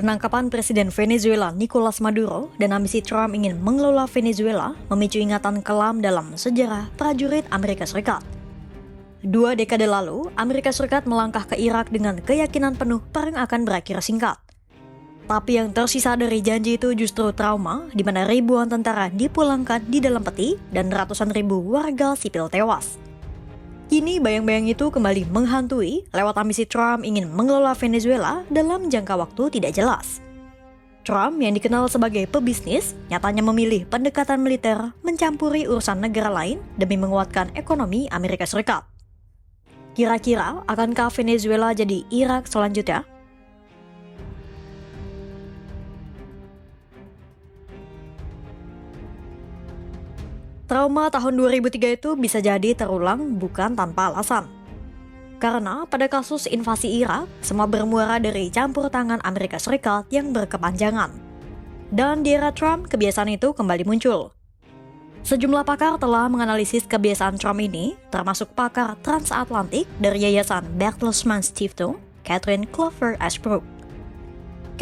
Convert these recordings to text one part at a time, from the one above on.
Penangkapan Presiden Venezuela Nicolas Maduro dan ambisi Trump ingin mengelola Venezuela memicu ingatan kelam dalam sejarah prajurit Amerika Serikat. 2 dekade lalu, Amerika Serikat melangkah ke Irak dengan keyakinan penuh perang akan berakhir singkat. Tapi yang tersisa dari janji itu justru trauma, di mana ribuan tentara dipulangkan di dalam peti dan ratusan ribu warga sipil tewas. Kini bayang-bayang itu kembali menghantui lewat ambisi Trump ingin mengelola Venezuela dalam jangka waktu tidak jelas. Trump yang dikenal sebagai pebisnis, nyatanya memilih pendekatan militer mencampuri urusan negara lain demi menguatkan ekonomi Amerika Serikat. Kira-kira akankah Venezuela jadi Irak selanjutnya? Trauma tahun 2003 itu bisa jadi terulang bukan tanpa alasan. Karena pada kasus invasi Irak, semua bermuara dari campur tangan Amerika Serikat yang berkepanjangan. Dan di era Trump, kebiasaan itu kembali muncul. Sejumlah pakar telah menganalisis kebiasaan Trump ini, termasuk pakar transatlantik dari Yayasan Bertelsmann Stiftung, Catherine Clover Ashbrook.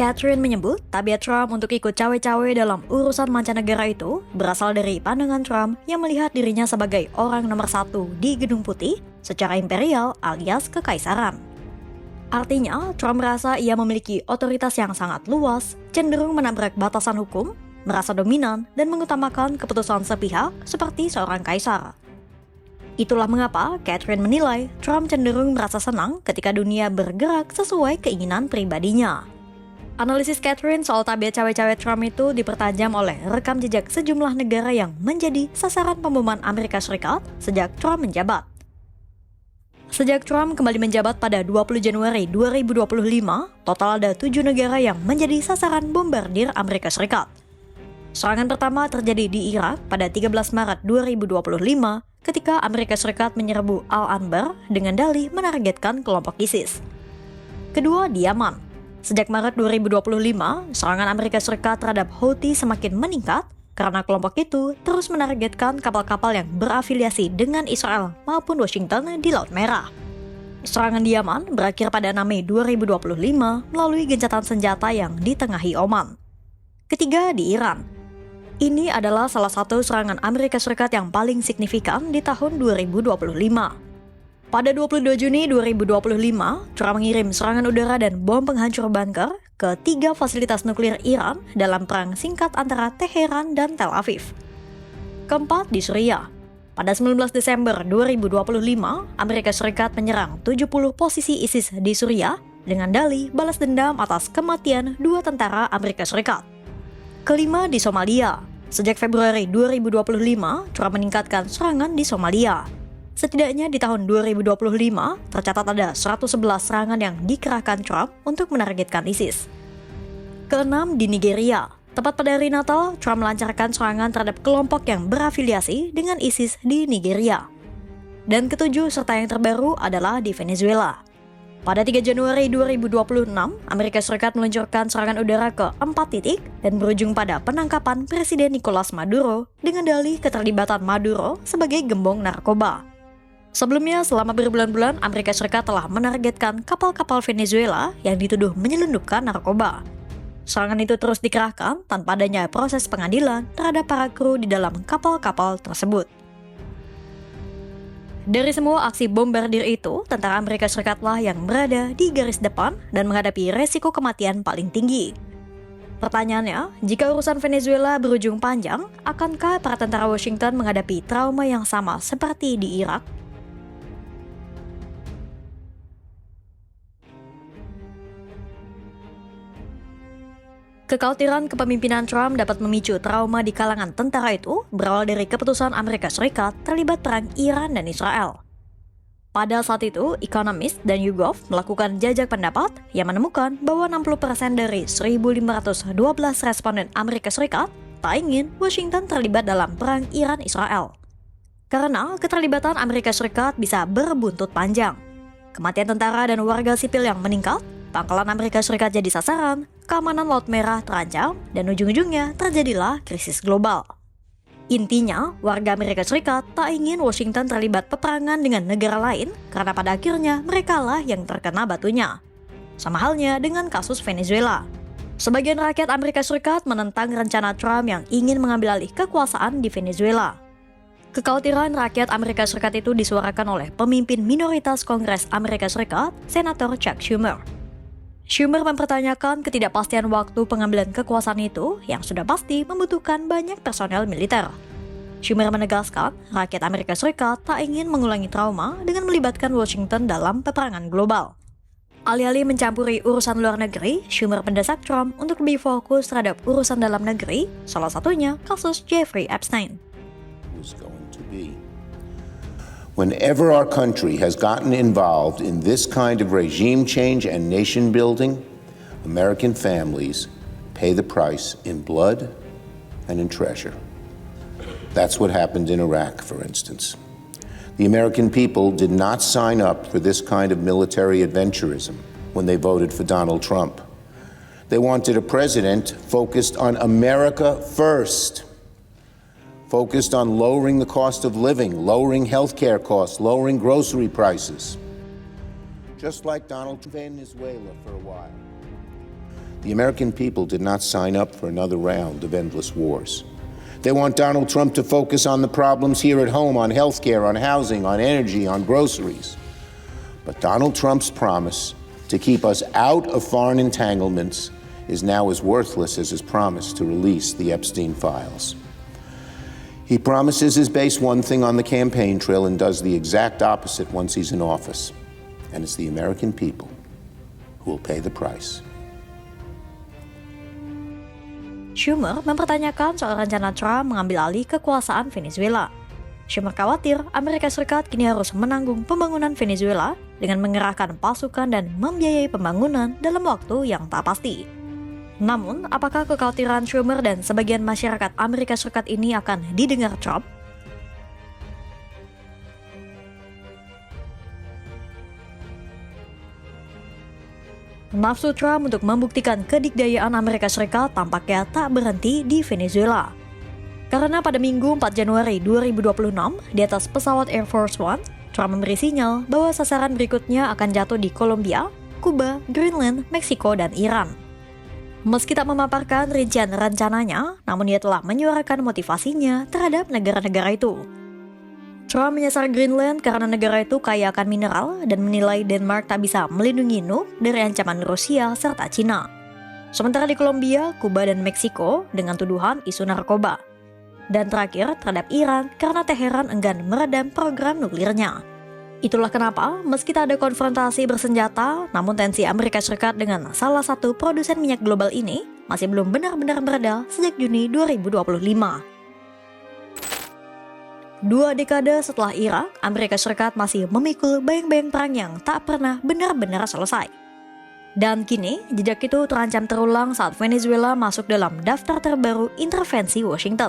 Catherine menyebut tabiat Trump untuk ikut cawe-cawe dalam urusan mancanegara itu berasal dari pandangan Trump yang melihat dirinya sebagai orang nomor 1 di Gedung Putih secara imperial alias kekaisaran. Artinya, Trump merasa ia memiliki otoritas yang sangat luas, cenderung menabrak batasan hukum, merasa dominan, dan mengutamakan keputusan sepihak seperti seorang kaisar. Itulah mengapa Catherine menilai Trump cenderung merasa senang ketika dunia bergerak sesuai keinginan pribadinya. Analisis Catherine soal tabiat cawe-cawe Trump itu dipertajam oleh rekam jejak sejumlah negara yang menjadi sasaran pemboman Amerika Serikat sejak Trump menjabat. Sejak Trump kembali menjabat pada 20 Januari 2025, total ada 7 negara yang menjadi sasaran bombardir Amerika Serikat. Serangan pertama terjadi di Irak pada 13 Maret 2025 ketika Amerika Serikat menyerbu Al-Anbar dengan dalih menargetkan kelompok ISIS. Kedua, di Yaman. Sejak Maret 2025, serangan Amerika Serikat terhadap Houthi semakin meningkat karena kelompok itu terus menargetkan kapal-kapal yang berafiliasi dengan Israel maupun Washington di Laut Merah. Serangan di Yaman berakhir pada 6 Mei 2025 melalui gencatan senjata yang ditengahi Oman. Ketiga, di Iran. Ini adalah salah satu serangan Amerika Serikat yang paling signifikan di tahun 2025. Pada 22 Juni 2025, Trump mengirim serangan udara dan bom penghancur bunker ke 3 fasilitas nuklir Iran dalam perang singkat antara Teheran dan Tel Aviv. Keempat, di Suriah. Pada 19 Desember 2025, Amerika Serikat menyerang 70 posisi ISIS di Suriah dengan dalih balas dendam atas kematian 2 tentara Amerika Serikat. Kelima, di Somalia. Sejak Februari 2025, Trump meningkatkan serangan di Somalia. Setidaknya di tahun 2025, tercatat ada 111 serangan yang dikerahkan Trump untuk menargetkan ISIS. Keenam, di Nigeria. Tepat pada hari Natal, Trump melancarkan serangan terhadap kelompok yang berafiliasi dengan ISIS di Nigeria. Dan ketujuh serta yang terbaru adalah di Venezuela. Pada 3 Januari 2026, Amerika Serikat meluncurkan serangan udara ke 4 titik dan berujung pada penangkapan Presiden Nicolas Maduro dengan dalih keterlibatan Maduro sebagai gembong narkoba. Sebelumnya, selama berbulan-bulan, Amerika Serikat telah menargetkan kapal-kapal Venezuela yang dituduh menyelundupkan narkoba. Serangan itu terus dikerahkan tanpa adanya proses pengadilan terhadap para kru di dalam kapal-kapal tersebut. Dari semua aksi bombardir itu, tentara Amerika Serikatlah yang berada di garis depan dan menghadapi resiko kematian paling tinggi. Pertanyaannya, jika urusan Venezuela berujung panjang, akankah para tentara Washington menghadapi trauma yang sama seperti di Irak? Kekhawatiran kepemimpinan Trump dapat memicu trauma di kalangan tentara itu berawal dari keputusan Amerika Serikat terlibat perang Iran dan Israel. Pada saat itu, Economist dan YouGov melakukan jajak pendapat yang menemukan bahwa 60% dari 1.512 responden Amerika Serikat tak ingin Washington terlibat dalam perang Iran-Israel. Karena keterlibatan Amerika Serikat bisa berbuntut panjang. Kematian tentara dan warga sipil yang meningkat, pangkalan Amerika Serikat jadi sasaran, keamanan Laut Merah terancam, dan ujung-ujungnya terjadilah krisis global. Intinya, warga Amerika Serikat tak ingin Washington terlibat peperangan dengan negara lain karena pada akhirnya merekalah yang terkena batunya. Sama halnya dengan kasus Venezuela. Sebagian rakyat Amerika Serikat menentang rencana Trump yang ingin mengambil alih kekuasaan di Venezuela. Kekhawatiran rakyat Amerika Serikat itu disuarakan oleh pemimpin minoritas Kongres Amerika Serikat, Senator Chuck Schumer. Schumer mempertanyakan ketidakpastian waktu pengambilan kekuasaan itu yang sudah pasti membutuhkan banyak personel militer. Schumer menegaskan rakyat Amerika Serikat tak ingin mengulangi trauma dengan melibatkan Washington dalam peperangan global. Alih-alih mencampuri urusan luar negeri, Schumer mendesak Trump untuk lebih fokus terhadap urusan dalam negeri, salah satunya kasus Jeffrey Epstein. Whenever our country has gotten involved in this kind of regime change and nation building, American families pay the price in blood and in treasure. That's what happened in Iraq, for instance. The American people did not sign up for this kind of military adventurism when they voted for Donald Trump. They wanted a president focused on America first, focused on lowering the cost of living, lowering healthcare costs, lowering grocery prices. Just like Donald Trump in Venezuela for a while. The American people did not sign up for another round of endless wars. They want Donald Trump to focus on the problems here at home, on healthcare, on housing, on energy, on groceries. But Donald Trump's promise to keep us out of foreign entanglements is now as worthless as his promise to release the Epstein files. He promises his base one thing on the campaign trail and does the exact opposite once he's in office. And it's the American people who will pay the price. Schumer mempertanyakan soal rencana Trump mengambil alih kekuasaan Venezuela. Schumer khawatir Amerika Serikat kini harus menanggung pembangunan Venezuela dengan mengerahkan pasukan dan membiayai pembangunan dalam waktu yang tak pasti. Namun, apakah kekhawatiran Schumer dan sebagian masyarakat Amerika Serikat ini akan didengar Trump? Nafsu Trump untuk membuktikan kedikdayaan Amerika Serikat tampaknya tak berhenti di Venezuela. Karena pada Minggu 4 Januari 2026, di atas pesawat Air Force One, Trump memberi sinyal bahwa sasaran berikutnya akan jatuh di Kolombia, Kuba, Greenland, Meksiko, dan Iran. Meski tak memaparkan rincian rencananya, namun dia telah menyuarakan motivasinya terhadap negara-negara itu. Trump menyasar Greenland karena negara itu kaya akan mineral dan menilai Denmark tak bisa melindungi Nuuk dari ancaman Rusia serta Cina. Sementara di Kolombia, Kuba, dan Meksiko dengan tuduhan isu narkoba. Dan terakhir terhadap Iran karena Teheran enggan meredam program nuklirnya. Itulah kenapa meski tak ada konfrontasi bersenjata, namun tensi Amerika Serikat dengan salah satu produsen minyak global ini masih belum benar-benar mereda sejak Juni 2025. 2 dekade setelah Irak, Amerika Serikat masih memikul bayang-bayang perang yang tak pernah benar-benar selesai. Dan kini, jejak itu terancam terulang saat Venezuela masuk dalam daftar terbaru intervensi Washington.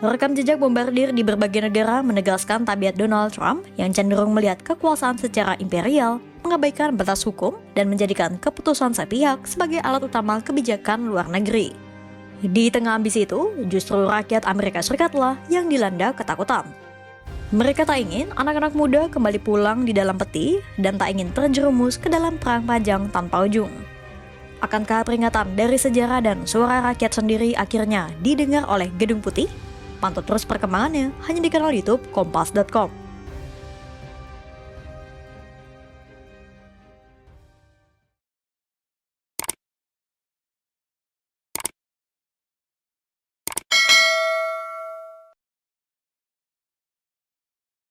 Rekam jejak bombardir di berbagai negara menegaskan tabiat Donald Trump yang cenderung melihat kekuasaan secara imperial, mengabaikan batas hukum, dan menjadikan keputusan sepihak sebagai alat utama kebijakan luar negeri. Di tengah ambisi itu, justru rakyat Amerika Serikatlah yang dilanda ketakutan. Mereka tak ingin anak-anak muda kembali pulang di dalam peti dan tak ingin terjerumus ke dalam perang panjang tanpa ujung. Akankah peringatan dari sejarah dan suara rakyat sendiri akhirnya didengar oleh Gedung Putih? Pantau terus perkembangannya hanya di kanal YouTube Kompas.com.